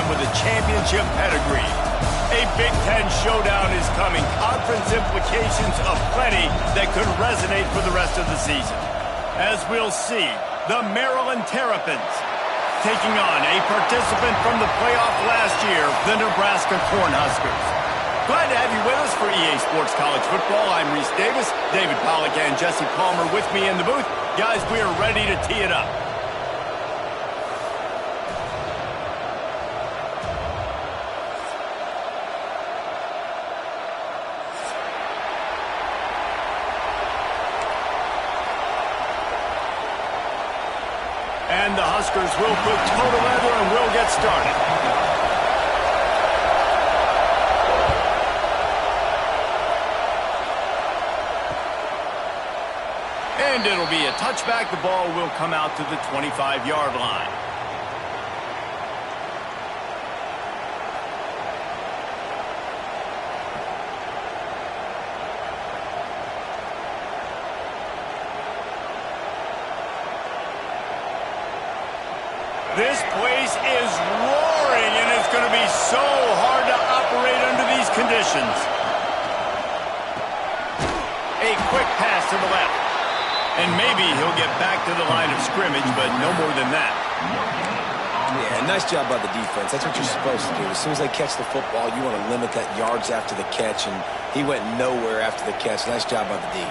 program with a championship pedigree. A Big Ten showdown is coming. Conference implications aplenty that could resonate for the rest of the season. As we'll see, the Maryland Terrapins taking on a participant from the playoff last year, the Nebraska Cornhuskers. Glad to have you with us for EA Sports College Football. I'm Reese Davis, David Pollack and Jesse Palmer with me in the booth. Guys, we are ready to tee it up. And the Huskers will put toe to leather and will get started. And it'll be a touchback. The ball will come out to the 25-yard line. This place is roaring, and it's going to be so hard to operate under these conditions. A quick pass to the left. And maybe he'll get back to the line of scrimmage, but no more than that. Yeah, nice job by the defense. That's what you're supposed to do. As soon as they catch the football, you want to limit that yards after the catch, and he went nowhere after the catch. Nice job by the D.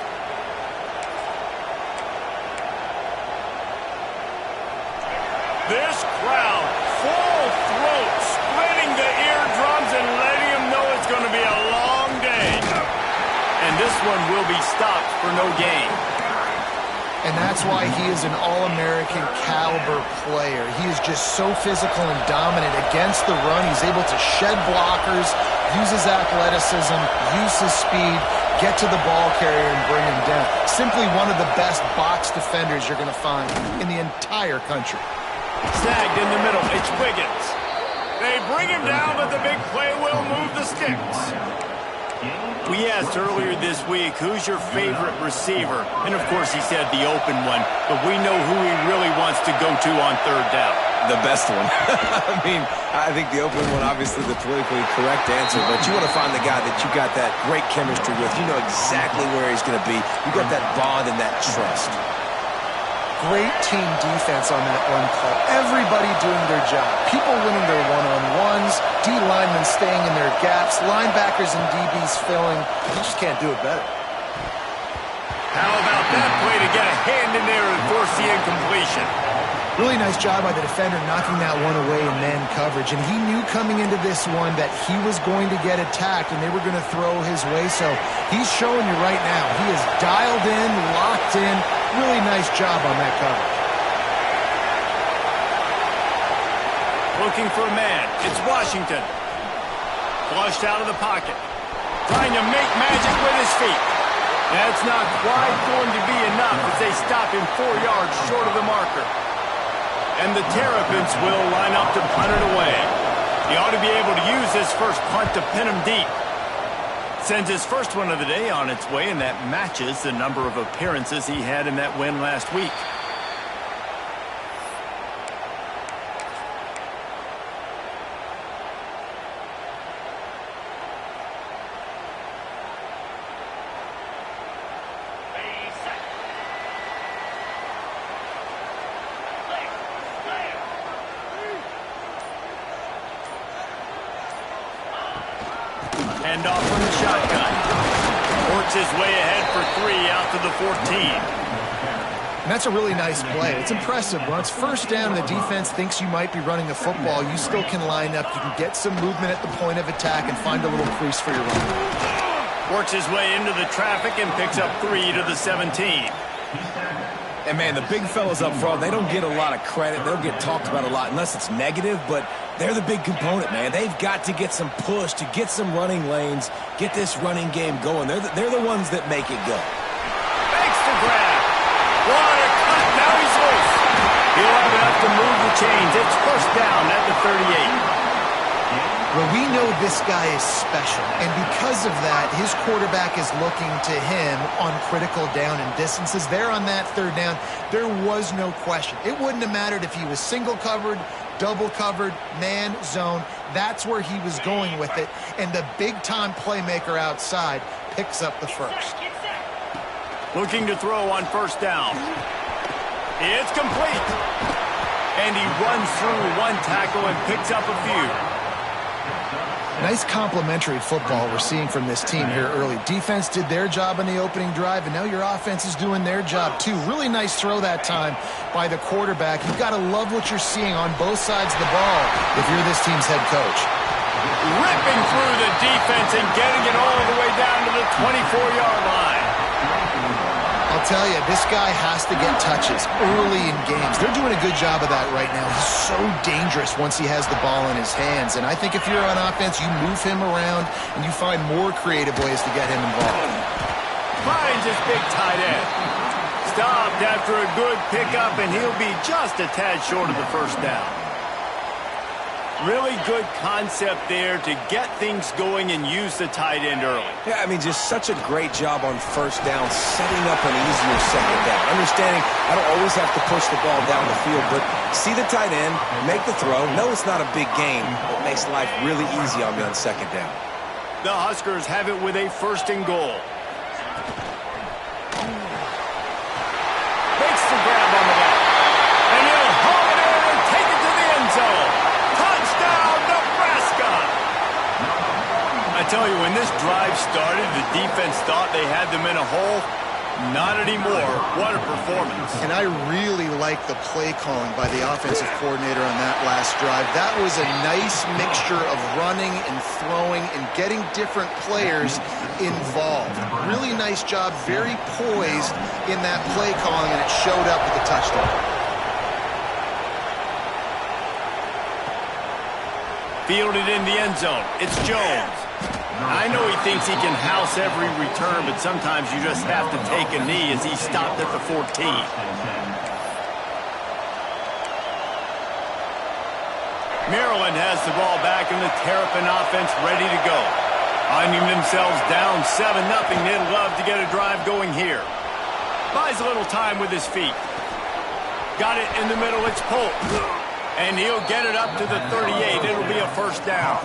This crowd, full throat, splitting the eardrums and letting them know it's going to be a long day. And this one will be stopped for no gain. And that's why he is an All-American caliber player. He is just so physical and dominant against the run. He's able to shed blockers, use his athleticism, use his speed, get to the ball carrier and bring him down. Simply one of the best box defenders you're going to find in the entire country. Snagged in the middle, it's Wiggins. They bring him down, but the big play will move the sticks. We asked earlier this week, who's your favorite receiver? And of course he said the open one, but we know who he really wants to go to on third down. The best one. I mean, I think the open one, obviously the politically correct answer, but you want to find the guy that you got that great chemistry with. You know exactly where he's going to be. You got that bond and that trust. Great team defense on that run call. Everybody doing their job. People winning their one-on-ones, D linemen staying in their gaps, linebackers and DBs filling. You just can't do it better. How about that play to get a hand in there and force the incompletion? Really nice job by the defender knocking that one away in man coverage. And he knew coming into this one that he was going to get attacked and they were going to throw his way. So he's showing you right now. He is dialed in, locked in. Really nice job on that coverage. Looking for a man. It's Washington. Flushed out of the pocket. Trying to make magic with his feet. That's not quite going to be enough as they stop him 4 yards short of the marker. And the Terrapins will line up to punt it away. He ought to be able to use this first punt to pin him deep. Sends his first one of the day on its way, and that matches the number of appearances he had in that win last week. Hand off from the shotgun. Works his way ahead for 3 out to the 14. And that's a really nice play. It's impressive. When it's first down and the defense thinks you might be running a football, you still can line up. You can get some movement at the point of attack and find a little crease for your run. Works his way into the traffic and picks up 3 to the 17. And, man, the big fellas up front, they don't get a lot of credit. They don't get talked about a lot unless it's negative, but they're the big component, man. They've got to get some push, to get some running lanes, get this running game going. They're the ones that make it go. Thanks to grab. What a cut. Now he's loose. He'll have enough to move the chains. It's first down at the 38. Well, we know this guy is special, and because of that, his quarterback is looking to him on critical down and distances. There on that third down, there was no question. It wouldn't have mattered if he was single covered, double covered, man, zone. That's where he was going with it, and the big-time playmaker outside picks up the first. Looking to throw on first down. It's complete. And he runs through one tackle and picks up a few. Nice complementary football we're seeing from this team here early. Defense did their job in the opening drive, and now your offense is doing their job too. Really nice throw that time by the quarterback. You've got to love what you're seeing on both sides of the ball if you're this team's head coach. Ripping through the defense and getting it all the way down to the 24-yard line. I'll tell you, this guy has to get touches early in games. They're doing a good job of that right now. He's so dangerous once he has the ball in his hands. And I think if you're on offense, you move him around and you find more creative ways to get him involved. Finds his big tight end. Stopped after a good pickup, and he'll be just a tad short of the first down. Really good concept there to get things going and use the tight end early. Yeah, I mean, just such a great job on first down, setting up an easier second down. Understanding I don't always have to push the ball down the field, but see the tight end, make the throw. No, it's not a big gain, but it makes life really easy on me on second down. The Huskers have it with a first and goal. Makes the grab on the back. And he'll haul it in and take it to the end zone. Touchdown, Nebraska! I tell you, when this drive started, the defense thought they had them in a hole. Not anymore. What a performance. And I really like the play calling by the offensive coordinator on that last drive. That was a nice mixture of running and throwing and getting different players involved. Really nice job, very poised in that play calling, and it showed up with the touchdown. Fielded in the end zone. It's Jones. I know he thinks he can house every return, but sometimes you just have to take a knee as he stopped at the 14. Maryland has the ball back, and the Terrapin offense ready to go. Finding themselves down 7-0, they'd love to get a drive going here. Buys a little time with his feet. Got it in the middle, it's Polk. And he'll get it up to the 38. It'll be a first down.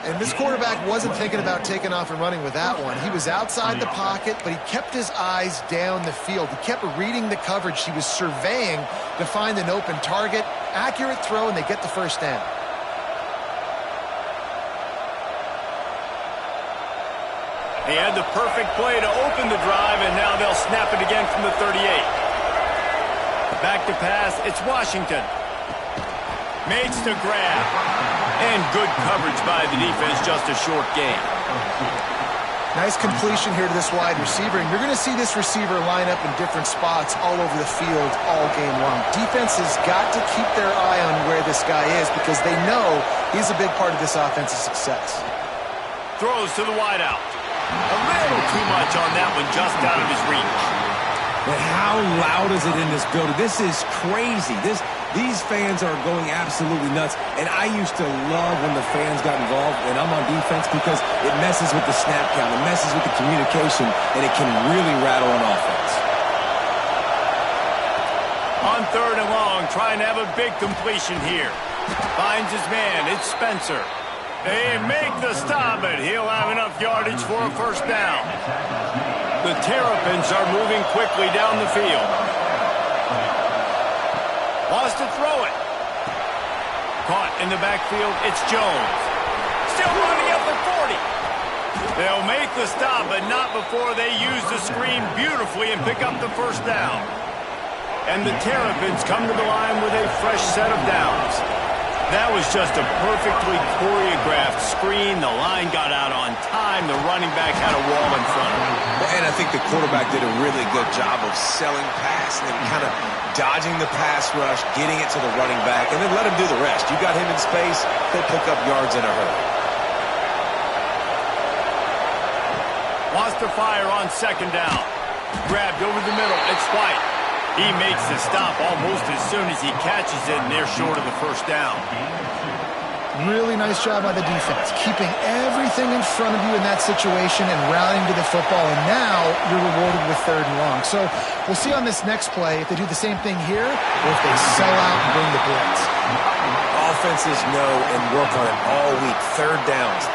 And this quarterback wasn't thinking about taking off and running with that one. He was outside the pocket, but he kept his eyes down the field. He kept reading the coverage. He was surveying to find an open target. Accurate throw, and they get the first down. He had the perfect play to open the drive, and now they'll snap it again from the 38. Back to pass, it's Washington. Makes the grab. And good coverage by the defense, just a short gain. Nice completion here to this wide receiver, and you're going to see this receiver line up in different spots all over the field all game long. Defense has got to keep their eye on where this guy is because they know he's a big part of this offense's success. Throws to the wideout. A little too much on that one, just out of his reach. But how loud is it in this building? This is crazy. These fans are going absolutely nuts. And I used to love when the fans got involved, and I'm on defense, because it messes with the snap count, it messes with the communication, and it can really rattle an offense. On third and long, trying to have a big completion here. Finds his man, it's Spencer. They make the stop, but he'll have enough yardage for a first down. The Terrapins are moving quickly down the field. Wants to throw it. Caught in the backfield, it's Jones. Still running up the 40. They'll make the stop, but not before they use the screen beautifully and pick up the first down. And the Terrapins come to the line with a fresh set of downs. That was just a perfectly choreographed screen. The line got out on time. The running back had a wall in front of him. And I think the quarterback did a really good job of selling pass and then kind of dodging the pass rush, getting it to the running back, and then let him do the rest. You got him in space, he'll pick up yards in a hurry. Wants to fire on second down. Grabbed over the middle. It's White. He makes the stop almost as soon as he catches it, and they're short of the first down. Really nice job by the defense, keeping everything in front of you in that situation and rallying to the football, and now you're rewarded with 3rd and long. So we'll see on this next play if they do the same thing here or if they sell out and bring the blitz. Offenses know and work on it all week. 3rd downs,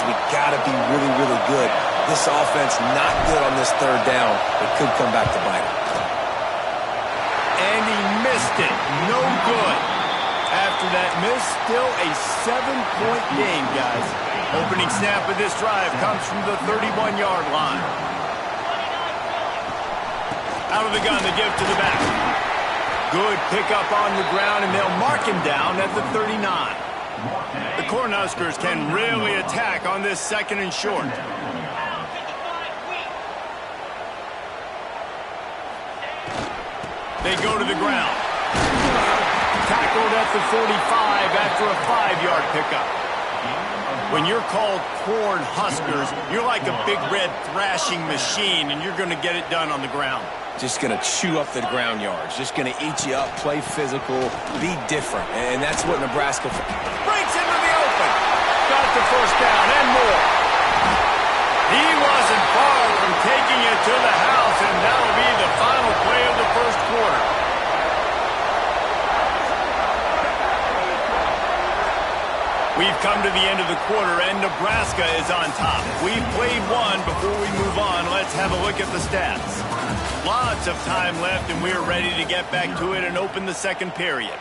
we got to be really, really good. This offense not good on this 3rd down. It could come back to bite it. And he missed it. No good. After that miss, still a 7-point game, guys. Opening snap of this drive comes from the 31-yard line. Out of the gun, the give to the back. Good pickup on the ground, and they'll mark him down at the 39. The Cornhuskers can really attack on this 2nd and short. They go to the ground. Tackled at the 45 after a 5-yard pickup. When you're called Cornhuskers, you're like a big red thrashing machine, and you're going to get it done on the ground. Just going to chew up the ground yards. Just going to eat you up, play physical, be different. And that's what Nebraska... Breaks into the open. Got the 1st down and more. He wasn't far from taking it to the house, and that'll be the final play of the 1st quarter. We've come to the end of the quarter, and Nebraska is on top. We've played one. Before we move on, let's have a look at the stats. Lots of time left, and we're ready to get back to it and open the 2nd period.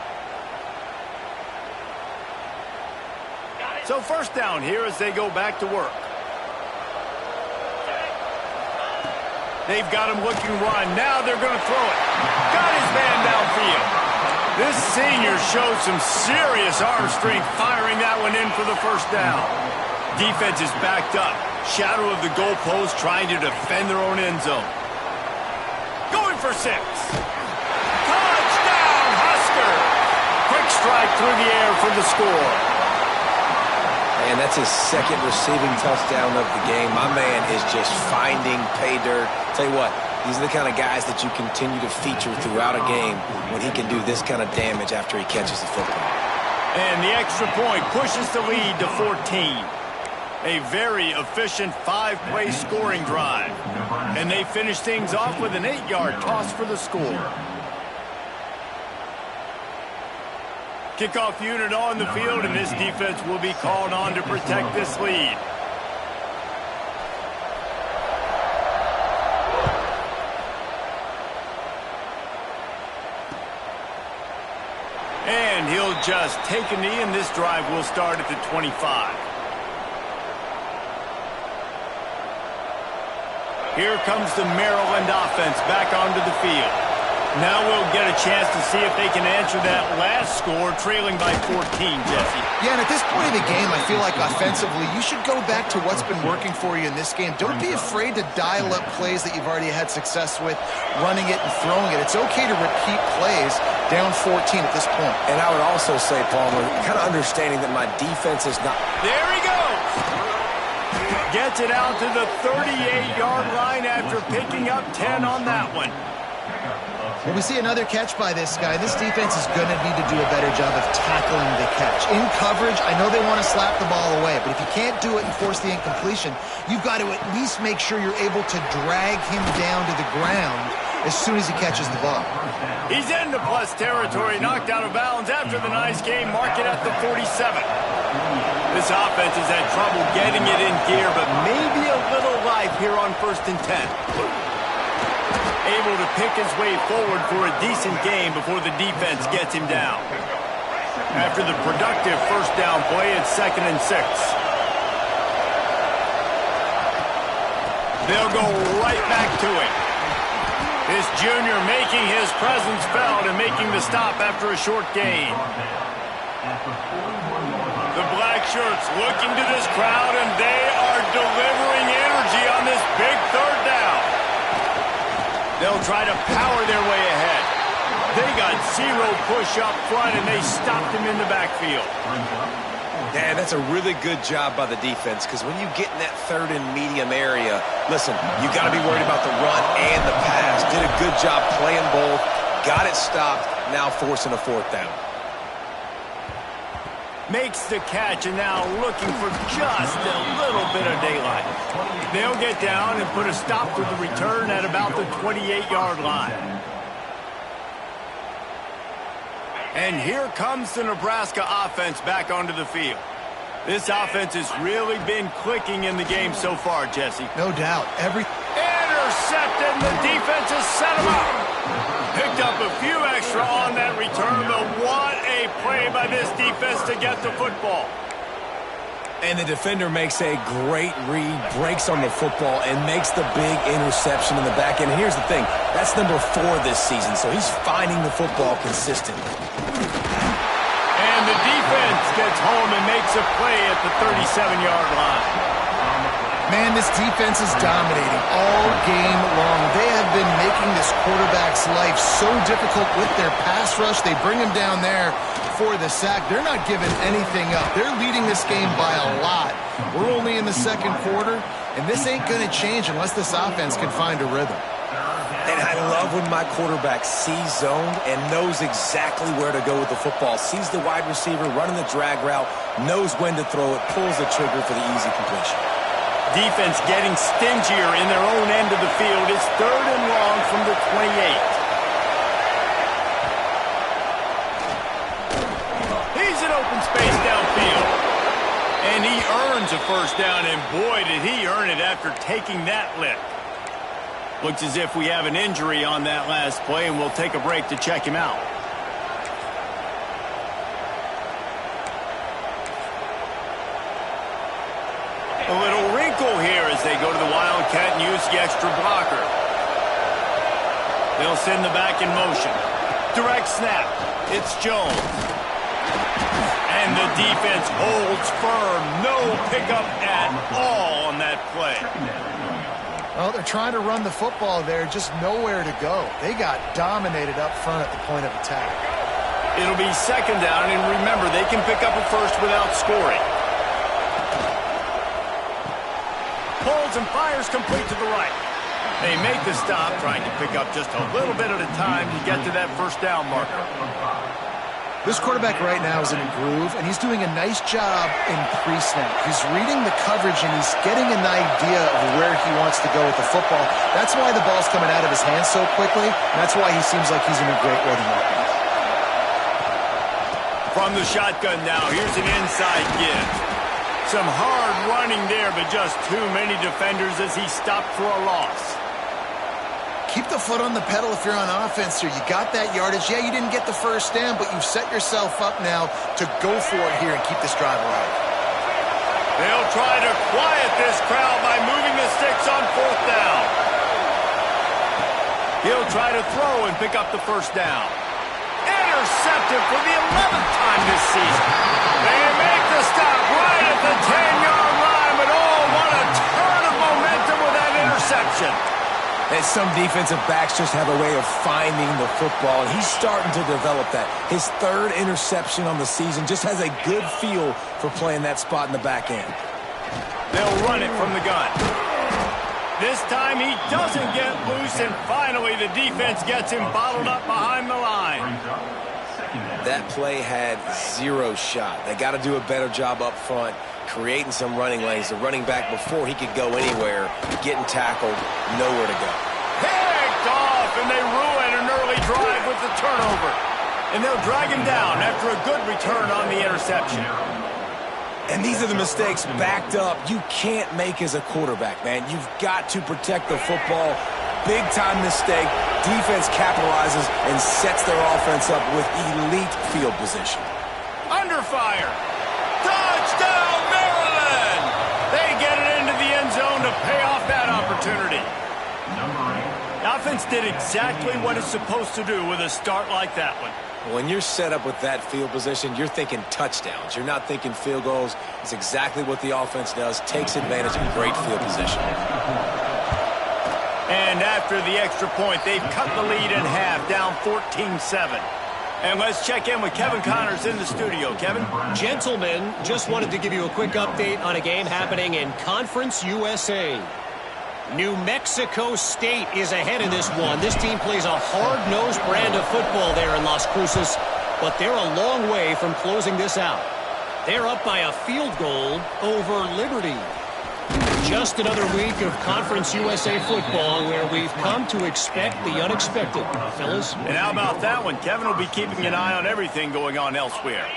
So 1st down here as they go back to work. They've got him looking run. Now they're going to throw it. Got his man downfield. This senior showed some serious arm strength firing that one in for the 1st down. Defense is backed up. Shadow of the goalpost trying to defend their own end zone. Going for 6. Touchdown, Husker! Quick strike through the air for the score. And that's his 2nd receiving touchdown of the game. My man is just finding pay dirt. Tell you what, these are the kind of guys that you continue to feature throughout a game when he can do this kind of damage after he catches the football. And the extra point pushes the lead to 14. A very efficient 5-play scoring drive. And they finish things off with an 8-yard toss for the score. Kickoff unit on the field, and this defense will be called on to protect this lead. And he'll just take a knee, and this drive will start at the 25. Here comes the Maryland offense back onto the field. Now we'll get a chance to see if they can answer that last score, trailing by 14, Jesse. Yeah, and at this point of the game, I feel like offensively, you should go back to what's been working for you in this game. Don't be afraid to dial up plays that you've already had success with, running it and throwing it. It's okay to repeat plays down 14 at this point. And I would also say, Palmer, kind of understanding that my defense is not... There he goes! Gets it out to the 38-yard line after picking up 10 on that one. Well, we see another catch by this guy. This defense is going to need to do a better job of tackling the catch. In coverage, I know they want to slap the ball away, but if you can't do it and force the incompletion, you've got to at least make sure you're able to drag him down to the ground as soon as he catches the ball. He's into plus territory, knocked out of bounds after the nice game, mark it at the 47. This offense has had trouble getting it in gear, but maybe a little life here on 1st and 10. Able to pick his way forward for a decent game before the defense gets him down. After the productive 1st down play, it's 2nd and 6. They'll go right back to it. This junior making his presence felt and making the stop after a short gain. The black shirts looking to this crowd, and they are delivering energy on this big 3rd down. They'll try to power their way ahead. They got 0 push up front, and they stopped him in the backfield. Yeah, that's a really good job by the defense, because when you get in that 3rd and medium area, listen, you got to be worried about the run and the pass. Did a good job playing both, got it stopped, now forcing a 4th down. Makes the catch and now looking for just a little bit of daylight. They'll get down and put a stop to the return at about the 28-yard line. And here comes the Nebraska offense back onto the field. This offense has really been clicking in the game so far, Jesse. No doubt. Intercepted, and the defense has set him up. Picked up a few extra on that return, but what a play by this defense to get the football. And the defender makes a great read, breaks on the football, and makes the big interception in the back end. Here's the thing, that's number 4 this season, so he's finding the football consistently. And the defense gets home and makes a play at the 37-yard line. Man, this defense is dominating all game long. They have been making this quarterback's life so difficult with their pass rush. They bring him down there for the sack. They're not giving anything up. They're leading this game by a lot. We're only in the second quarter, and this ain't going to change unless this offense can find a rhythm. And I love when my quarterback sees zone and knows exactly where to go with the football. Sees the wide receiver running the drag route, knows when to throw it, pulls the trigger for the easy completion. Defense getting stingier in their own end of the field. It's 3rd and long from the 28. He's in open space downfield. And he earns a first down, and boy, did he earn it after taking that lick. Looks as if we have an injury on that last play, and we'll take a break to check him out. A little wrinkle here as they go to the Wildcat and use the extra blocker. They'll send the back in motion. Direct snap. It's Jones. And the defense holds firm. No pickup at all on that play. Well, they're trying to run the football there, just nowhere to go. They got dominated up front at the point of attack. It'll be 2nd down, and remember, they can pick up a first without scoring. Pulls and fires complete to the right. They make the stop, trying to pick up just a little bit at a time to get to that first down marker. This quarterback right now is in a groove, and he's doing a nice job in pre-snap. He's reading the coverage, and he's getting an idea of where he wants to go with the football. That's why the ball's coming out of his hands so quickly, and that's why he seems like he's in a great rhythm right now. From the shotgun now, here's an inside give. Some hard running there, but just too many defenders as he stopped for a loss. Keep the foot on the pedal if you're on offense here. You got that yardage. Yeah, you didn't get the first down, but you've set yourself up now to go for it here and keep this drive alive. They'll try to quiet this crowd by moving the sticks on 4th down. He'll try to throw and pick up the first down. Intercepted for the 11th time this season. They make the stop right at the 10-yard line, but oh, what a turn of momentum with that interception. And some defensive backs just have a way of finding the football, and he's starting to develop that. His 3rd interception on the season, just has a good feel for playing that spot in the back end. They'll run it from the gun. This time he doesn't get loose, and finally the defense gets him bottled up behind the line. That play had 0 shot. They got to do a better job up front, creating some running lanes. The running back, before he could go anywhere, getting tackled, nowhere to go. Picked off, and they ruin an early drive with the turnover. And they'll drag him down after a good return on the interception. And these are the mistakes backed up you can't make as a quarterback, man. You've got to protect the football. Big-time mistake. Defense capitalizes and sets their offense up with elite field position. Under fire. Touchdown, Maryland! They get it into the end zone to pay off that opportunity. The offense did exactly what it's supposed to do with a start like that one. When you're set up with that field position, you're thinking touchdowns. You're not thinking field goals. It's exactly what the offense does. Takes advantage of great field position. And after the extra point, they've cut the lead in half, down 14-7. And let's check in with Kevin Connors in the studio. Kevin? Gentlemen, just wanted to give you a quick update on a game happening in Conference USA. New Mexico State is ahead in this one. This team plays a hard-nosed brand of football there in Las Cruces, but they're a long way from closing this out. They're up by a field goal over Liberty. Just another week of Conference USA football where we've come to expect the unexpected, fellas. And how about that one? Kevin will be keeping an eye on everything going on elsewhere.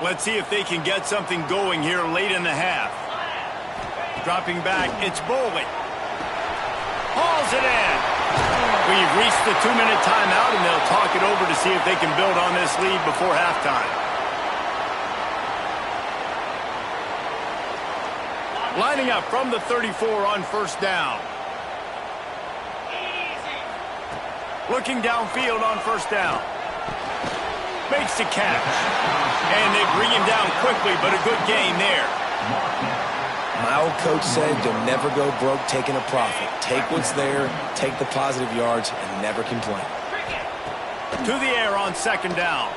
Let's see if they can get something going here late in the half. Dropping back, it's Bowley. Hauls it in. We've reached the 2-minute timeout, and they'll talk it over to see if they can build on this lead before halftime. Lining up from the 34 on first down. Looking downfield on first down. Makes the catch. And they bring him down quickly, but a good gain there. My old coach said you'll never go broke taking a profit. Take what's there, take the positive yards, and never complain. To the air on second down.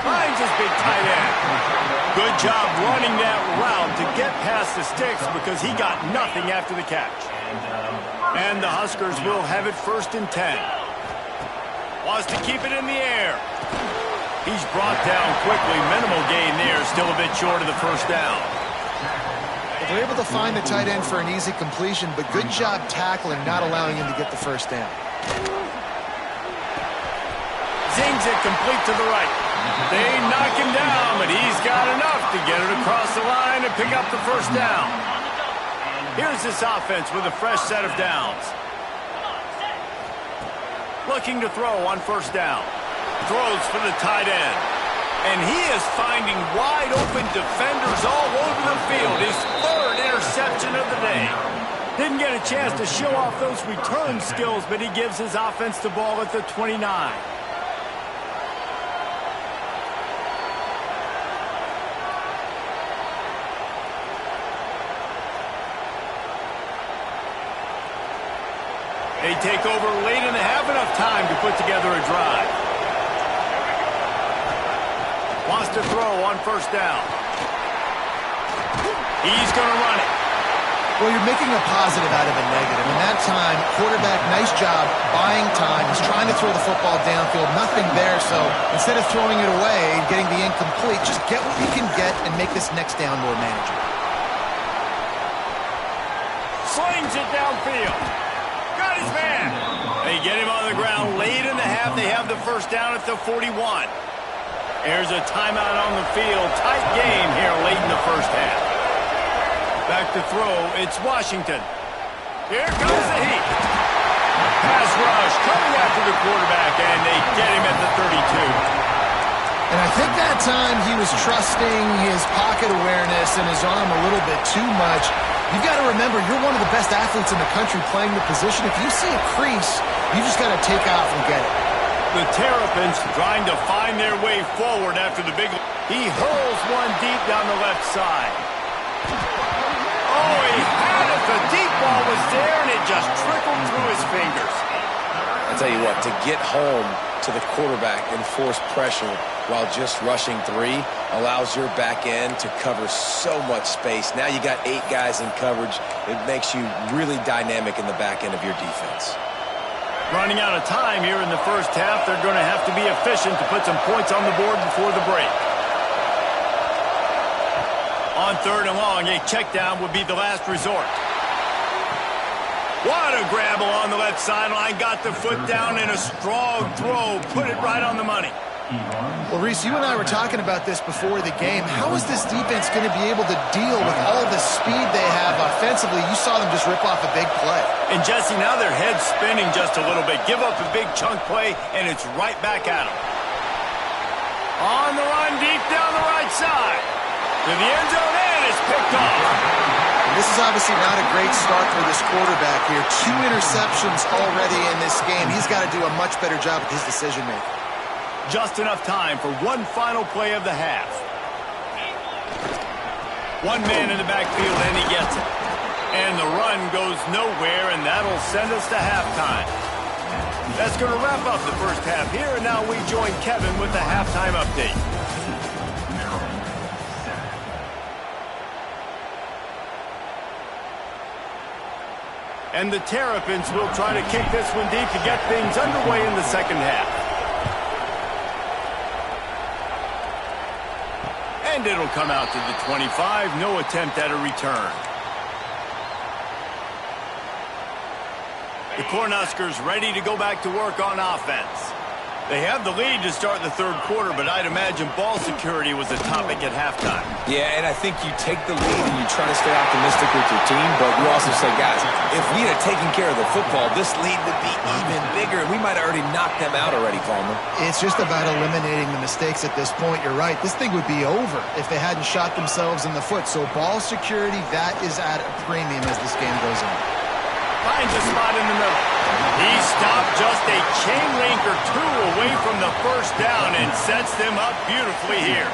Finds his big tight end. Good job running that route to get past the sticks because he got nothing after the catch. And the Huskers will have it 1st and 10. Wants to keep it in the air. He's brought down quickly. Minimal gain there. Still a bit short of the first down. They're able to find the tight end for an easy completion, but good job tackling, not allowing him to get the first down. Zings it complete to the right. They knock him down, but he's got enough to get it across the line and pick up the first down. Here's this offense with a fresh set of downs. Looking to throw on first down. Throws for the tight end. And he is finding wide open defenders all over the field. His 3rd interception of the day. Didn't get a chance to show off those return skills, but he gives his offense the ball at the 29. They take over late and have enough time to put together a drive. Wants to throw on first down. He's going to run it. Well, you're making a positive out of a negative. And that time, quarterback, nice job, buying time. He's trying to throw the football downfield. Nothing there, so instead of throwing it away and getting the incomplete, just get what you can get and make this next down more manageable. Slings it downfield. Got his man. They get him on the ground late in the half. They have the first down at the 41. There's a timeout on the field. Tight game here late in the first half. Back to throw. It's Washington. Here comes the heat. Pass rush coming after the quarterback, and they get him at the 32. And I think that time he was trusting his pocket awareness and his arm a little bit too much. You've got to remember, you're one of the best athletes in the country playing the position. If you see a crease, you just got to take off and get it. The Terrapins trying to find their way forward after the big... He hurls one deep down the left side. Oh, he had it. The deep ball was there, and it just trickled through his fingers. I tell you what, to get home to the quarterback and force pressure while just rushing 3 allows your back end to cover so much space. Now you got 8 guys in coverage. It makes you really dynamic in the back end of your defense. Running out of time here in the first half. They're going to have to be efficient to put some points on the board before the break. On 3rd and long, a check down would be the last resort. What a grab along the left sideline. Got the foot down in a strong throw. Put it right on the money. Well, Reese, you and I were talking about this before the game. How is this defense going to be able to deal with all the speed they have offensively? You saw them just rip off a big play. And, Jesse, now their head's spinning just a little bit. Give up a big chunk play, and it's right back at them. On the run, deep down the right side. To the end zone, and it's picked off. And this is obviously not a great start for this quarterback here. 2 interceptions already in this game. He's got to do a much better job with his decision-making. Just enough time for one final play of the half. One man in the backfield, and he gets it. And the run goes nowhere, and that'll send us to halftime. That's going to wrap up the first half here, and now we join Kevin with the halftime update. And the Terrapins will try to kick this one deep to get things underway in the second half. And it'll come out to the 25. No attempt at a return. The Cornhuskers ready to go back to work on offense. They have the lead to start the third quarter, but I'd imagine ball security was a topic at halftime. Yeah, and I think you take the lead and you try to stay optimistic with your team, but you also say, guys, if we had taken care of the football, this lead would be even bigger, and we might have already knocked them out already, Palmer. It's just about eliminating the mistakes at this point. You're right. This thing would be over if they hadn't shot themselves in the foot. So ball security, that is at a premium as this game goes on. Finds a spot in the middle. He stopped just a chain link or two away from the first down and sets them up beautifully here.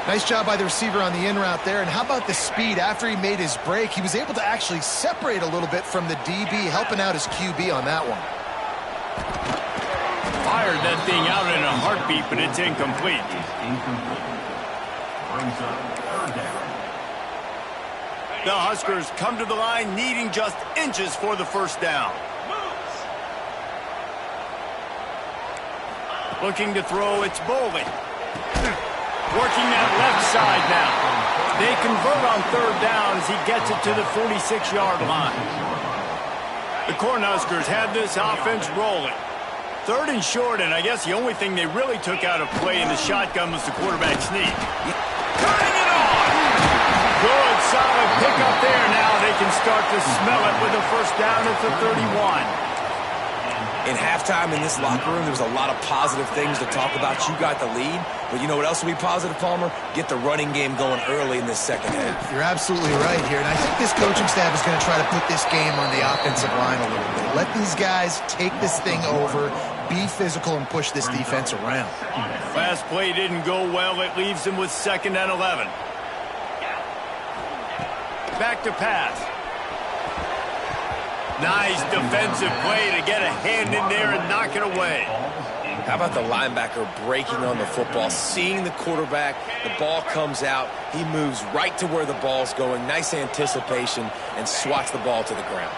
Nice job by the receiver on the in route there. And how about the speed? After he made his break, he was able to actually separate a little bit from the DB, helping out his QB on that one. Fired that thing out in a heartbeat, but it's incomplete. The Huskers come to the line needing just inches for the first down. Looking to throw, it's Bowling. Working that left side now. They convert on third down as he gets it to the 46-yard line. The Cornhuskers have this offense rolling. Third and short, and I guess the only thing they really took out of play in the shotgun was the quarterback sneak. Cutting it on! Good, solid pickup there. Now they can start to smell it with a first down at the 31. In halftime in this locker room, there was a lot of positive things to talk about. You got the lead, but you know what else will be positive, Palmer? Get the running game going early in this second half. You're absolutely right here, and I think this coaching staff is going to try to put this game on the offensive line a little bit. Let these guys take this thing over, be physical, and push this defense around. Last play didn't go well. It leaves them with 2nd and 11. Back to pass. Nice defensive play to get a hand in there and knock it away. How about the linebacker breaking on the football, seeing the quarterback, the ball comes out, he moves right to where the ball's going, nice anticipation, and swats the ball to the ground.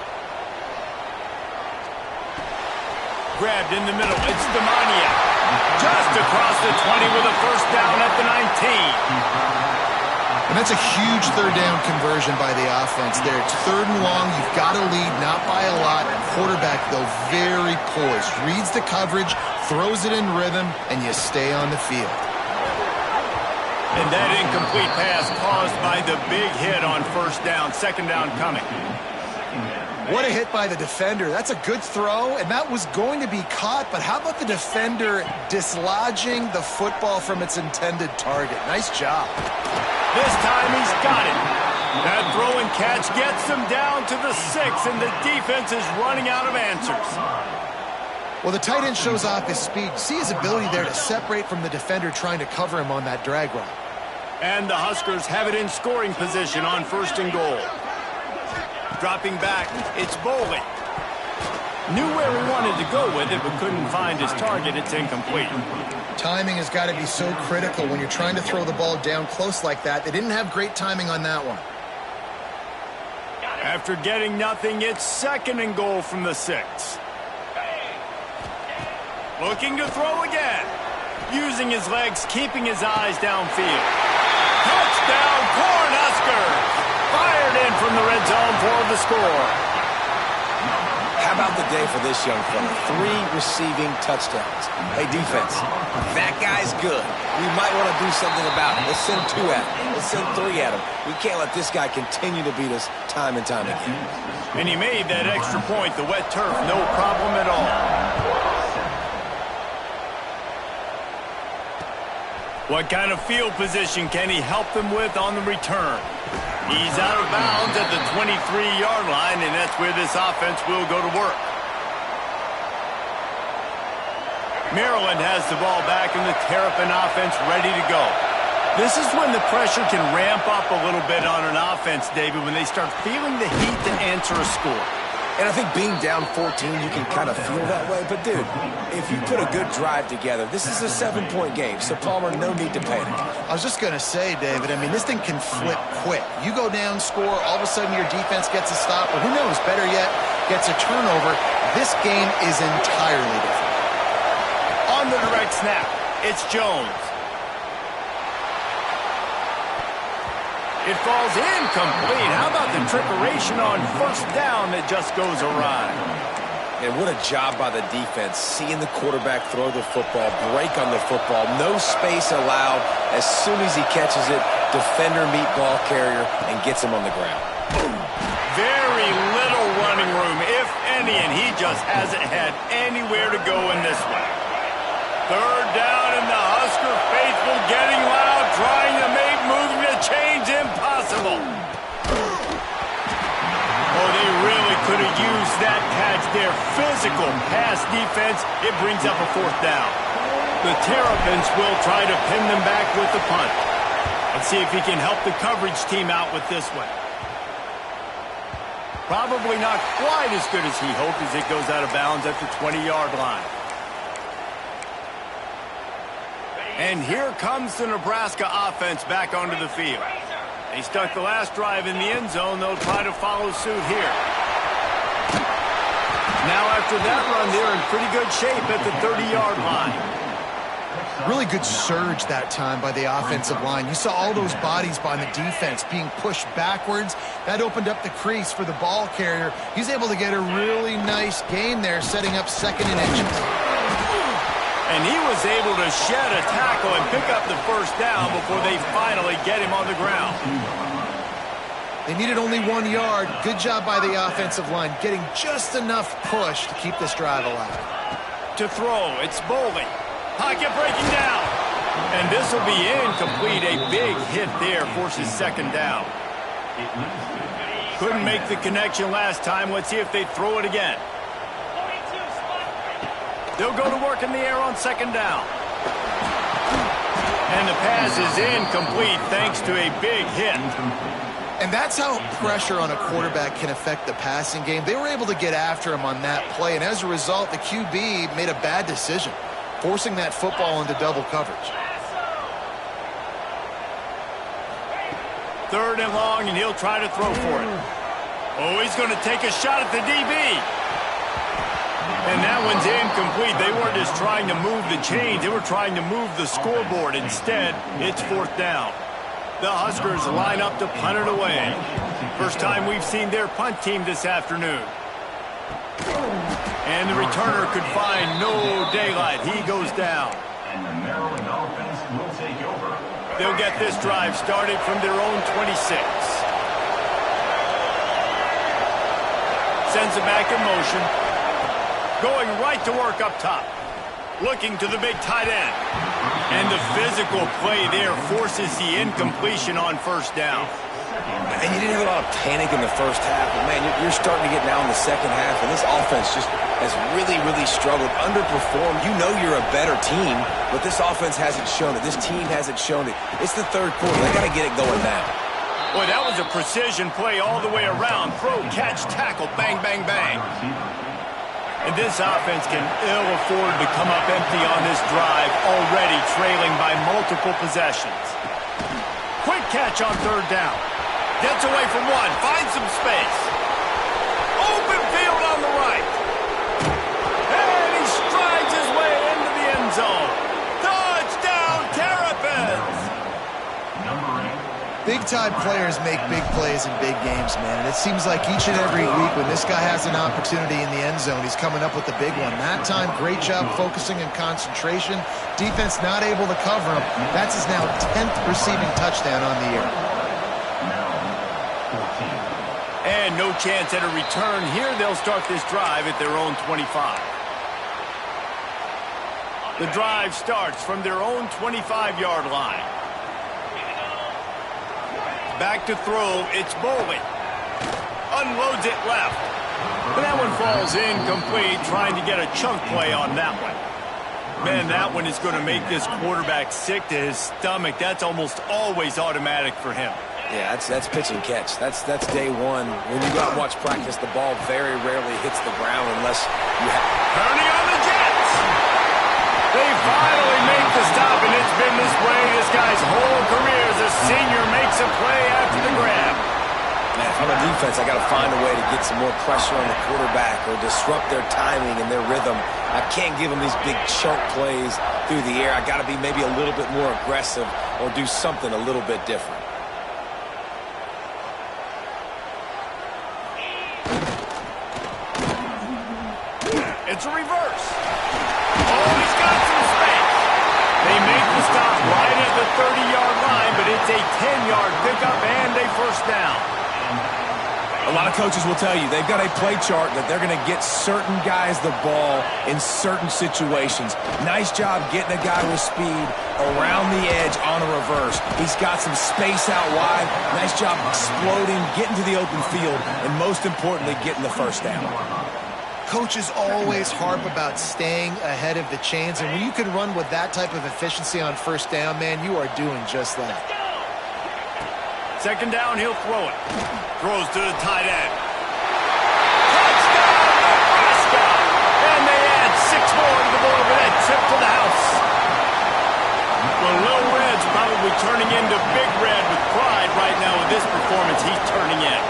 Grabbed in the middle, it's Demania. Just across the 20 with a first down at the 19. And that's a huge third down conversion by the offense there. It's 3rd and long. You've got to lead, not by a lot. Quarterback, though, very poised. Reads the coverage, throws it in rhythm, and you stay on the field. And that incomplete pass caused by the big hit on first down. 2nd down coming. What a hit by the defender. That's a good throw, and that was going to be caught, but how about the defender dislodging the football from its intended target? Nice job. This time he's got it. That throw and catch gets them down to the 6, and the defense is running out of answers. Well, the tight end shows off his speed. See his ability there to separate from the defender trying to cover him on that drag route. And the Huskers have it in scoring position on 1st and goal. Dropping back, it's Bowling. Knew where he wanted to go with it, but couldn't find his target. It's incomplete. Timing has got to be so critical when you're trying to throw the ball down close like that. They didn't have great timing on that one. After getting nothing, it's 2nd and goal from the 6. Looking to throw again. Using his legs, keeping his eyes downfield. Touchdown, Cornhuskers! Fired in from the red zone for the score. How about the day for this young fella? 3 receiving touchdowns. Hey, defense, that guy's good. We might want to do something about it. Let's send 2 at him. Let's send 3 at him. We can't let this guy continue to beat us time and time again. And he made that extra point. The wet turf, no problem at all. What kind of field position can he help them with on the return? He's out of bounds at the 23-yard line, and that's where this offense will go to work. Maryland has the ball back, and the Terrapin offense ready to go. This is when the pressure can ramp up a little bit on an offense, David, when they start feeling the heat to answer a score. And I think being down 14, you can kind of feel that way. But, dude, if you put a good drive together, this is a 7-point game. So, Palmer, no need to panic. I was just going to say, David, I mean, this thing can flip quick. You go down, score, all of a sudden your defense gets a stop, or who knows, better yet, gets a turnover. This game is entirely different. On the direct snap, it's Jones. It falls incomplete. How about the trickeration on first down that just goes awry? And what a job by the defense, seeing the quarterback throw the football, break on the football, no space allowed. As soon as he catches it, defender meet ball carrier and gets him on the ground. Very little running room, if any, and he just hasn't had anywhere to go in this one. Third down, and the Husker faithful getting loud, trying to make moving the chains impossible. Oh, they really could have used that catch there. Physical pass defense. It brings up a fourth down. The Terrapins will try to pin them back with the punt. Let's see if he can help the coverage team out with this one. Probably not quite as good as he hoped as it goes out of bounds at the 20-yard line. And here comes the Nebraska offense back onto the field. They stuck the last drive in the end zone. They'll try to follow suit here. Now after that run, they're in pretty good shape at the 30-yard line. Really good surge that time by the offensive line. You saw all those bodies by the defense being pushed backwards. That opened up the crease for the ball carrier. He's able to get a really nice gain there, setting up 2nd and inches. And he was able to shed a tackle and pick up the first down before they finally get him on the ground. They needed only 1 yard. Good job by the offensive line, getting just enough push to keep this drive alive. To throw, it's Boley. Pocket breaking down. And this will be incomplete. A big hit there forces 2nd down. Couldn't make the connection last time. Let's see if they throw it again. They'll go to work in the air on 2nd down. And the pass is incomplete thanks to a big hit. And that's how pressure on a quarterback can affect the passing game. They were able to get after him on that play, and as a result, the QB made a bad decision, forcing that football into double coverage. 3rd and long, and he'll try to throw for it. Oh, he's going to take a shot at the DB. And that one's incomplete. They weren't just trying to move the chains. They were trying to move the scoreboard. Instead, it's 4th down. The Huskers line up to punt it away. First time we've seen their punt team this afternoon. And the returner could find no daylight. He goes down. And the Maryland offense will take over. They'll get this drive started from their own 26. Sends it back in motion. Going right to work up top. Looking to the big tight end. And the physical play there forces the incompletion on 1st down. And you didn't have a lot of panic in the first half, but man, you're starting to get now in the second half, and this offense just has really, really struggled, underperformed. You know you're a better team, but this offense hasn't shown it. This team hasn't shown it. It's the 3rd quarter. They got to get it going now. Boy, that was a precision play all the way around. Throw, catch, tackle, bang, bang, bang. And this offense can ill afford to come up empty on this drive, already trailing by multiple possessions. Quick catch on 3rd down. Gets away from one, finds some space. Open field on the right. And he strides his way into the end zone. Touchdown, Terrapins! Big-time players make big plays in big games, man. And it seems like each and every week when this guy has an opportunity in the end zone, he's coming up with the big one. That time, great job focusing and concentration. Defense not able to cover him. That's his now 10th receiving touchdown on the year. And no chance at a return here. They'll start this drive at their own 25. The drive starts from their own 25-yard line. Back to throw, it's Boley. Unloads it left. But that one falls incomplete, trying to get a chunk play on that one. Man, that one is going to make this quarterback sick to his stomach. That's almost always automatic for him. Yeah, that's pitch and catch. That's day one. When you go out and watch practice, the ball very rarely hits the ground unless you have... Turning on the Jets! They finally make the stop, and it's been this way this guy's whole career as a senior makes a play after the grab. Man, if I'm a defense, I got to find a way to get some more pressure on the quarterback or disrupt their timing and their rhythm. I can't give them these big chunk plays through the air. I got to be maybe a little bit more aggressive or do something a little bit different. the 30-yard line, but it's a 10-yard pickup and a first down. A lot of coaches will tell you they've got a play chart that they're going to get certain guys the ball in certain situations. Nice job getting a guy with speed around the edge on a reverse. He's got some space out wide. Nice job exploding, getting to the open field, and most importantly, getting the first down. Coaches always harp about staying ahead of the chains, and when you can run with that type of efficiency on first down, man, you are doing just that. Second down, he'll throw it. Throws to the tight end. Touchdown, Nebraska! And they add 6 more to the board with that trip to the house. The Little Red's probably turning into Big Red with pride right now with this performance he's turning in.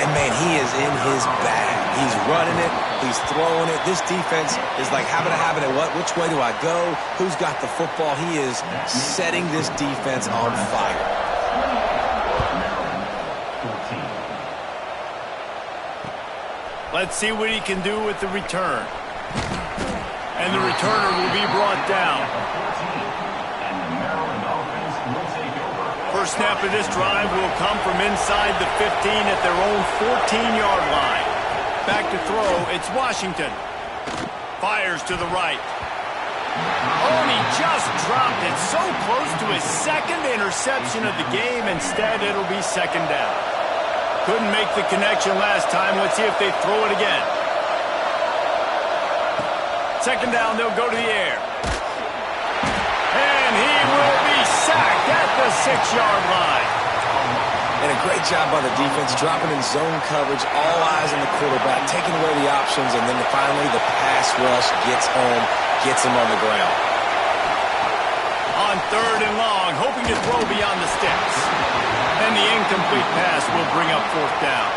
And, man, he is in his bag. He's running it. He's throwing it. This defense is like habit of habit. Which way do I go? Who's got the football? He is setting this defense on fire. Let's see what he can do with the return. And the returner will be brought down. First snap of this drive will come from inside the 15 at their own 14-yard line. Back to throw, it's Washington. Fires to the right. Oh, and he just dropped it so close to his second interception of the game. Instead, it'll be second down. Couldn't make the connection last time. Let's see if they throw it again. Second down, they'll go to the air. And he will be sacked at the 6-yard line. And a great job by the defense, dropping in zone coverage, all eyes on the quarterback, taking away the options, and then finally the pass rush gets home, gets him on the ground. On third and long, hoping to throw beyond the sticks. And the incomplete pass will bring up fourth down.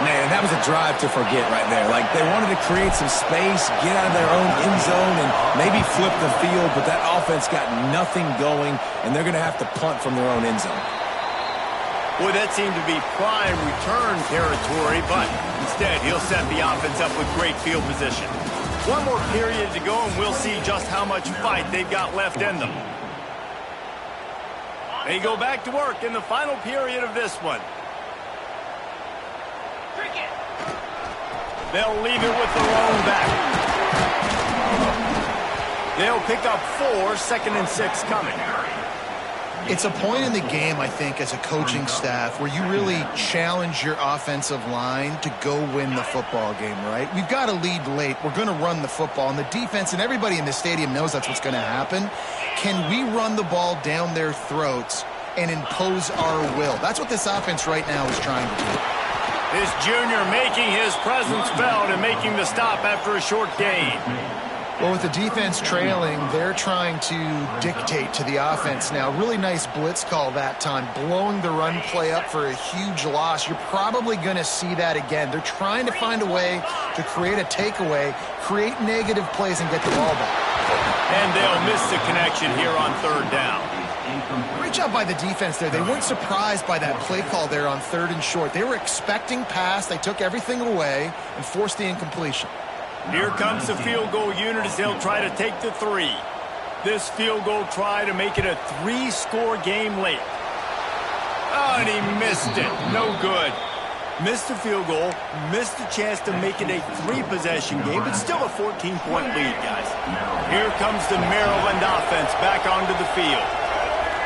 Man, that was a drive to forget right there. Like, they wanted to create some space, get out of their own end zone, and maybe flip the field, but that offense got nothing going, and they're going to have to punt from their own end zone. Boy, that seemed to be prime return territory, but instead he'll set the offense up with great field position. One more period to go, and we'll see just how much fight they've got left in them. They go back to work in the final period of this one. They'll leave it with the lone back. They'll pick up 4, 2nd and 6 coming. It's a point in the game, I think, as a coaching staff where you really challenge your offensive line to go win the football game, right? We've got to lead late. We're going to run the football. And the defense and everybody in the stadium knows that's what's going to happen. Can we run the ball down their throats and impose our will? That's what this offense right now is trying to do. This junior making his presence felt and making the stop after a short gain. Well, with the defense trailing, they're trying to dictate to the offense now. Really nice blitz call that time, blowing the run play up for a huge loss. You're probably going to see that again. They're trying to find a way to create a takeaway, create negative plays, and get the ball back. And they'll miss the connection here on third down. Great job by the defense there. They weren't surprised by that play call there on 3rd and short. They were expecting pass. They took everything away and forced the incompletion. Here comes the field goal unit as they'll try to take the 3. This field goal try to make it a 3-score game late. Oh, and he missed it. No good. Missed the field goal, missed the chance to make it a 3-possession game, but still a 14-point lead, guys. Here comes the Maryland offense back onto the field.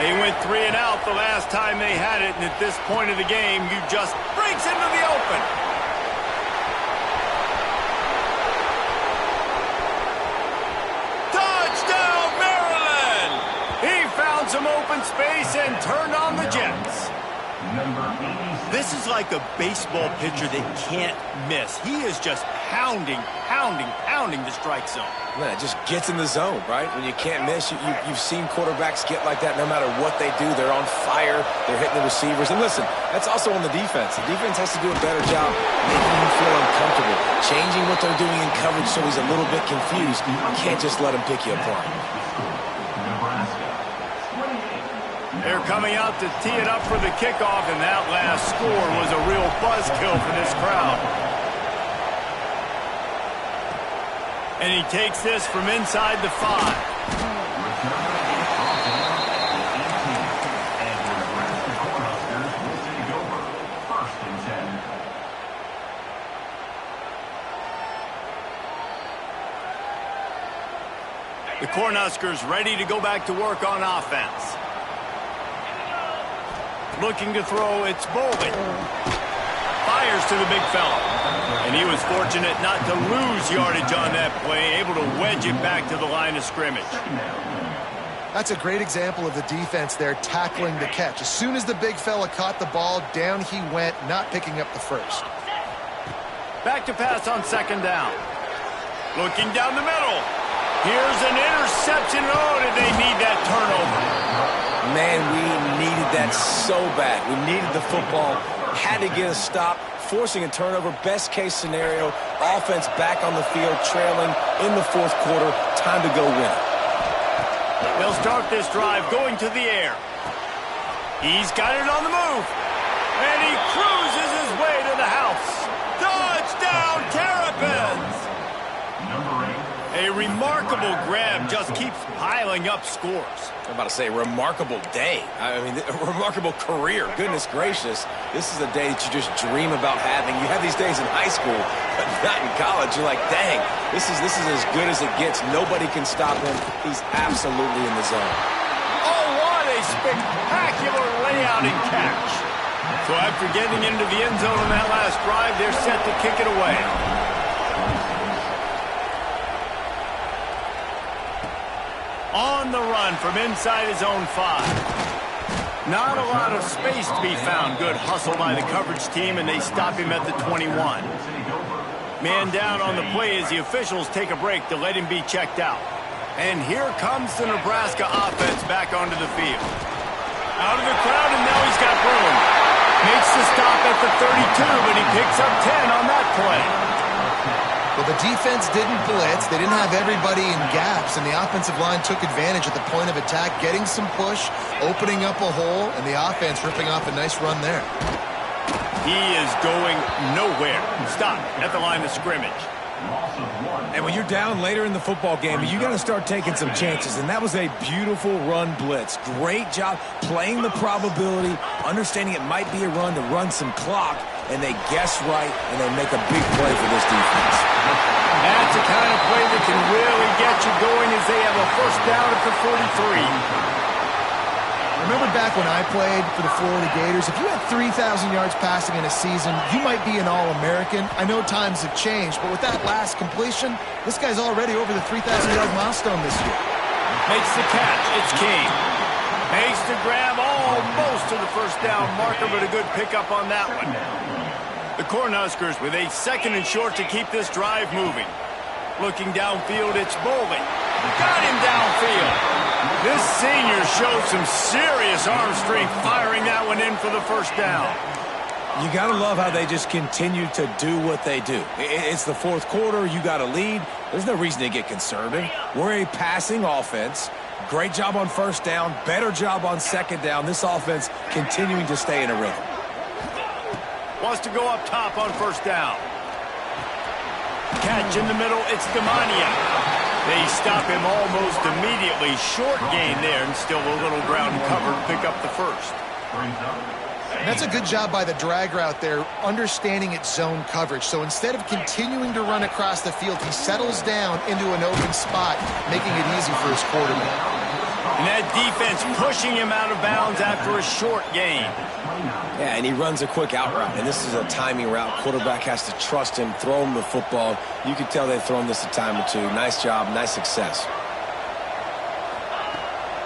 They went 3 and out the last time they had it, and at this point of the game, you just breaks into the open. Touchdown, Maryland! He found some open space and turned on the Jets. This is like a baseball pitcher that can't miss. He is just pounding the strike zone. Man, it just gets in the zone, right? When you can't miss, you've seen quarterbacks get like that no matter what they do. They're on fire. They're hitting the receivers. And listen, that's also on the defense. The defense has to do a better job making him feel uncomfortable, changing what they're doing in coverage so he's a little bit confused. You can't just let him pick you apart. They're coming out to tee it up for the kickoff, and that last score was a real buzzkill for this crowd. And he takes this from inside the 5. Cornhuskers ready to go back to work on offense. Looking to throw, it's Bolden. Fires to the big fella. And he was fortunate not to lose yardage on that play, able to wedge it back to the line of scrimmage. That's a great example of the defense there tackling the catch. As soon as the big fella caught the ball, down he went, not picking up the first. Back to pass on second down. Looking down the middle. Here's an interception. Oh, did they need that turnover? Man, we needed that so bad. We needed the football. Had to get a stop. Forcing a turnover. Best case scenario. Offense back on the field, trailing in the fourth quarter. Time to go win it. They'll start this drive going to the air. He's got it on the move. And he cruises his way to the house. Touchdown, Terrapins! A remarkable grab just keeps piling up scores. I'm about to say remarkable day. I mean, a remarkable career. Goodness gracious. This is a day that you just dream about having. You have these days in high school, but not in college. You're like, dang, this is as good as it gets. Nobody can stop him. He's absolutely in the zone. Oh, what a spectacular layout and catch. So after getting into the end zone on that last drive, they're set to kick it away. On the run from inside his own 5. Not a lot of space to be found. Good hustle by the coverage team, and they stop him at the 21. Man down on the play as the officials take a break to let him be checked out. And here comes the Nebraska offense back onto the field. Out of the crowd, and now he's got room. Makes the stop at the 32, but he picks up 10 on that play. Well, the defense didn't blitz. They didn't have everybody in gaps, and the offensive line took advantage at the point of attack, getting some push, opening up a hole, and the offense ripping off a nice run there. He is going nowhere. Stop at the line of scrimmage. And when you're down later in the football game, you got to start taking some chances, and that was a beautiful run blitz. Great job playing the probability, understanding it might be a run to run some clock, and they guess right, and they make a big play for this defense. That's the kind of play that can really get you going as they have a first down at the 43. Remember back when I played for the Florida Gators, if you had 3,000 yards passing in a season, you might be an All-American. I know times have changed, but with that last completion, this guy's already over the 3,000-yard milestone this year. Makes the catch. It's King. Makes the grab almost to the first down marker, but a good pickup on that one. The Cornhuskers with a second and short to keep this drive moving. Looking downfield, it's Bolden. Got him downfield. This senior showed some serious arm strength firing that one in for the first down. You got to love how they just continue to do what they do. It's the fourth quarter. You got a lead. There's no reason to get conservative. We're a passing offense. Great job on first down. Better job on second down. This offense continuing to stay in a rhythm. Wants to go up top on first down. Catch in the middle. It's Demania. They stop him almost immediately. Short gain there, and still a little ground covered. Pick up the first. And that's a good job by the drag route there, understanding its zone coverage. So instead of continuing to run across the field, he settles down into an open spot, making it easy for his quarterback. And that defense pushing him out of bounds after a short gain. Yeah, and he runs a quick out route, and this is a timing route. Quarterback has to trust him, throw him the football. You can tell they've thrown this a time or two. Nice job, nice success.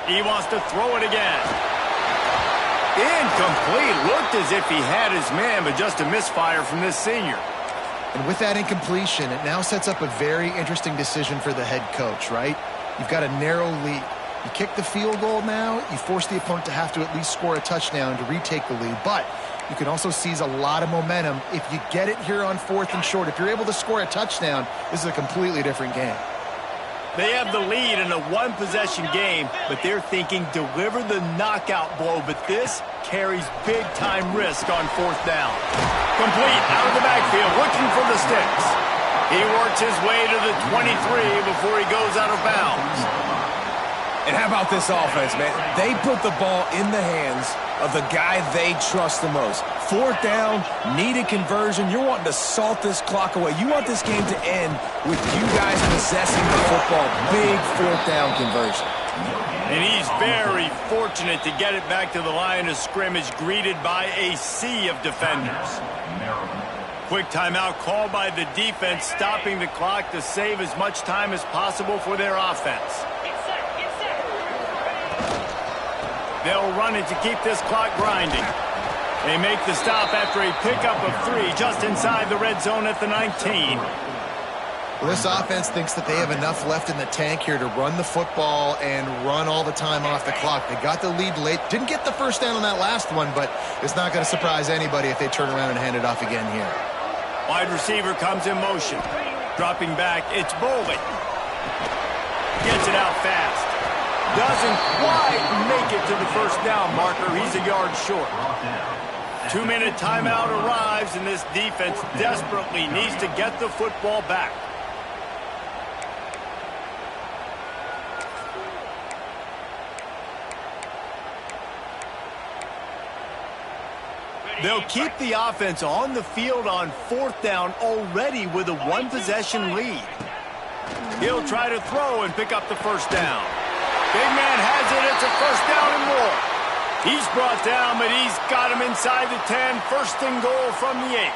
He wants to throw it again. Incomplete. Looked as if he had his man, but just a misfire from this senior. And with that incompletion, it now sets up a very interesting decision for the head coach, right? You've got a narrow lead. You kick the field goal now, you force the opponent to have to at least score a touchdown to retake the lead. But you can also seize a lot of momentum if you get it here on fourth and short. If you're able to score a touchdown, this is a completely different game. They have the lead in a one-possession game, but they're thinking deliver the knockout blow. But this carries big-time risk on fourth down. Complete out of the backfield, looking for the sticks. He works his way to the 23 before he goes out of bounds. And how about this offense, man? They put the ball in the hands of the guy they trust the most. Fourth down, needed conversion. You're wanting to salt this clock away. You want this game to end with you guys possessing the football. Big fourth down conversion. And he's very fortunate to get it back to the line of scrimmage, greeted by a sea of defenders. Quick timeout called by the defense, stopping the clock to save as much time as possible for their offense. They'll run it to keep this clock grinding. They make the stop after a pickup of 3 just inside the red zone at the 19. Well, this offense thinks that they have enough left in the tank here to run the football and run all the time off the clock. They got the lead late. Didn't get the first down on that last one, but it's not going to surprise anybody if they turn around and hand it off again here. Wide receiver comes in motion. Dropping back, it's Bowling. Gets it out fast. Doesn't quite make it to the first down marker. He's a yard short. 2-minute timeout arrives, and this defense desperately needs to get the football back. They'll keep the offense on the field on fourth down already with a 1-possession lead. He'll try to throw and pick up the first down. Big man has it. It's a first down and more. He's brought down, but he's got him inside the 10. First and goal from the 8.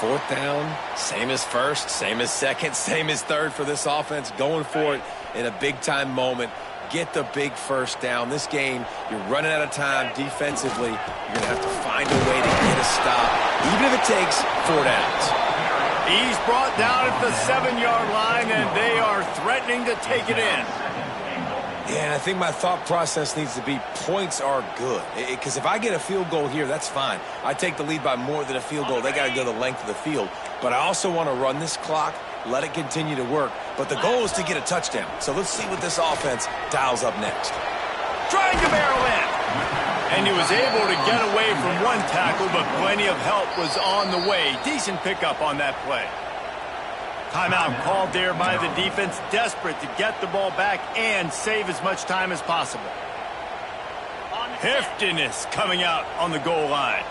Fourth down, same as first, same as second, same as third for this offense. Going for it in a big-time moment. Get the big first down. This game, you're running out of time defensively. You're going to have to find a way to get a stop, even if it takes 4 downs. He's brought down at the 7-yard line, and they are threatening to take it in. Yeah, and I think my thought process needs to be points are good. Because if I get a field goal here, that's fine. I take the lead by more than a field goal. They got to go the length of the field. But I also want to run this clock, let it continue to work. But the goal is to get a touchdown. So let's see what this offense dials up next. Trying to barrel in. And he was able to get away from one tackle, but plenty of help was on the way. Decent pickup on that play. Timeout called there by the defense, desperate to get the ball back and save as much time as possible. Heftiness coming out on the goal line.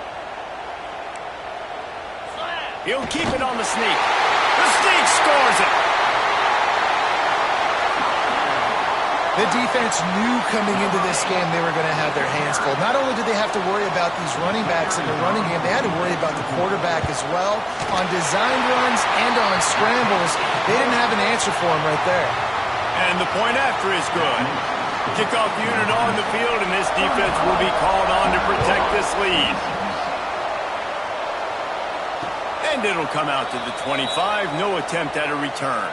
He'll keep it on the sneak. The sneak scores it. The defense knew coming into this game they were going to have their hands full. Not only did they have to worry about these running backs in the running game, they had to worry about the quarterback as well. On design runs and on scrambles, they didn't have an answer for him right there. And the point after is good. Kickoff unit on the field, and this defense will be called on to protect this lead. And it'll come out to the 25. No attempt at a return.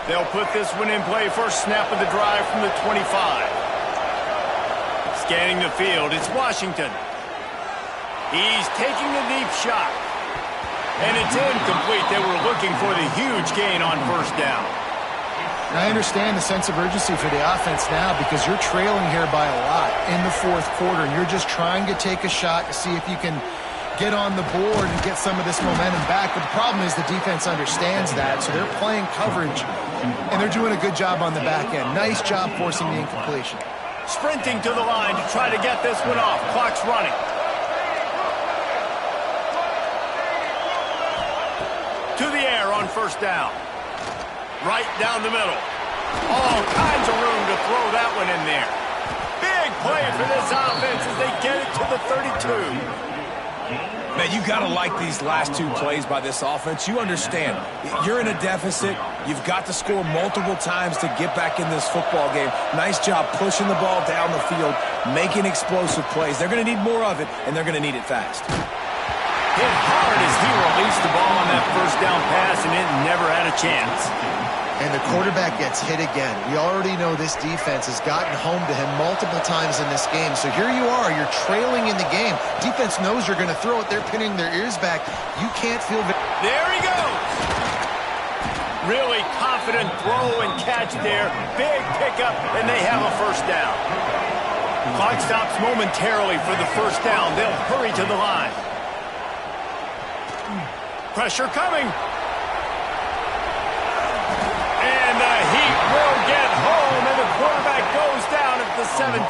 They'll put this one in play. First snap of the drive from the 25. Scanning the field, it's Washington. He's taking the deep shot. And it's incomplete. They were looking for the huge gain on first down. I understand the sense of urgency for the offense now because you're trailing here by a lot in the fourth quarter. And you're just trying to take a shot to see if you can get on the board and get some of this momentum back. But the problem is the defense understands that, so they're playing coverage, and they're doing a good job on the back end. Nice job forcing the incompletion. Sprinting to the line to try to get this one off. Clock's running. To the air on first down. Right down the middle. All kinds of room to throw that one in there. Big play for this offense as they get it to the 32. Man, you got to like these last 2 plays by this offense. You understand, you're in a deficit. You've got to score multiple times to get back in this football game. Nice job pushing the ball down the field, making explosive plays. They're going to need more of it, and they're going to need it fast. Hit hard as he released the ball on that first down pass, and it never had a chance. And the quarterback gets hit again. We already know this defense has gotten home to him multiple times in this game. So here you are. You're trailing in the game. Defense knows you're going to throw it. They're pinning their ears back. You can't feel... There he goes. Really confident throw and catch there. Big pickup, and they have a first down. Clock stops momentarily for the first down. They'll hurry to the line. Pressure coming. 17.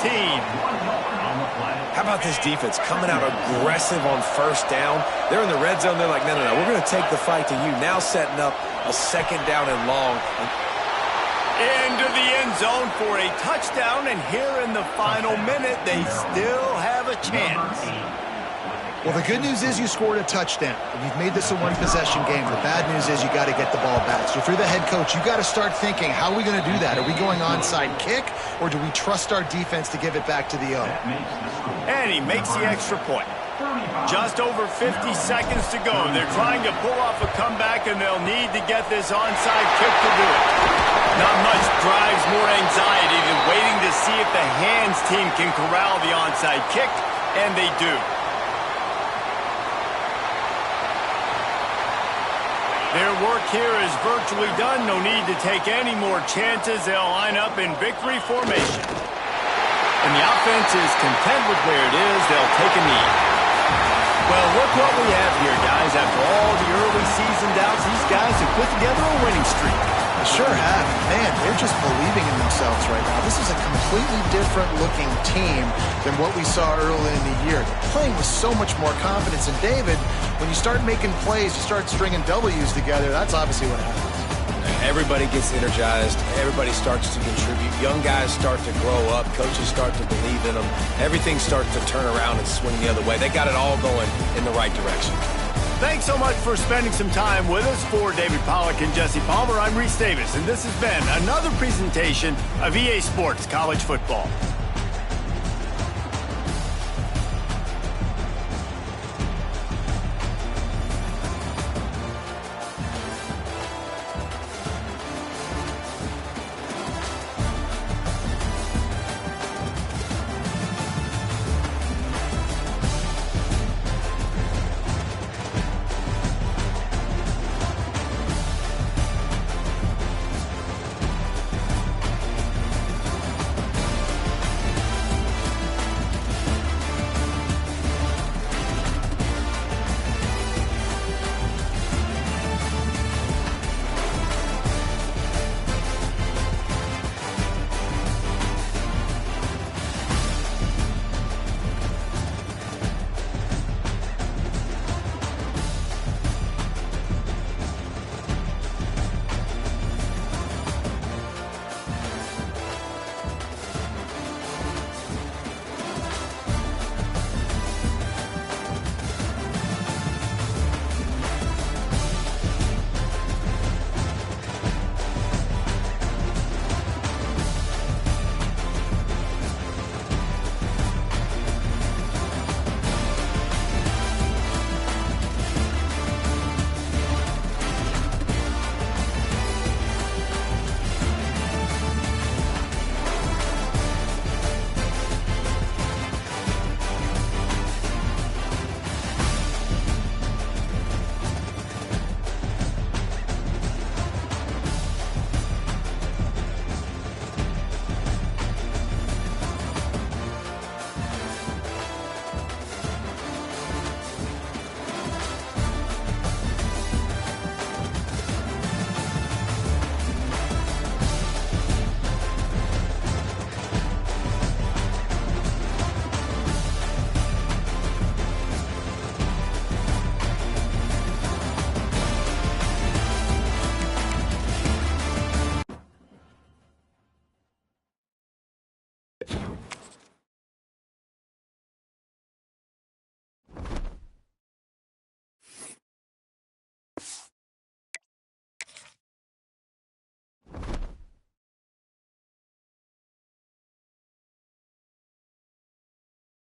How about this defense coming out aggressive on first down? They're in the red zone. They're like, no, we're going to take the fight to you. Now setting up a second down and long. Into the end zone for a touchdown, and here in the final minute, they still have a chance. Well, the good news is you scored a touchdown, and you've made this a one-possession game. The bad news is you got to get the ball back. So if you're the head coach, you got to start thinking, how are we going to do that? Are we going onside kick, or do we trust our defense to give it back to the O? And he makes the extra point. Just over 50 seconds to go. They're trying to pull off a comeback, and they'll need to get this onside kick to do it. Not much drives more anxiety than waiting to see if the hands team can corral the onside kick, and they do. Their work here is virtually done. No need to take any more chances. They'll line up in victory formation. And the offense is content with where it is. They'll take a knee. Well, look what we have here, guys. After all the early season doubts, these guys have put together a winning streak. They sure have. Man, they're just believing in themselves right now. This is a completely different looking team than what we saw early in the year. They're playing with so much more confidence. And David, when you start making plays, you start stringing W's together, that's obviously what happens. Everybody gets energized. Everybody starts to contribute. Young guys start to grow up. Coaches start to believe in them. Everything starts to turn around and swing the other way. They got it all going in the right direction. Thanks so much for spending some time with us. For David Pollack and Jesse Palmer, I'm Reese Davis, and this has been another presentation of EA Sports College Football.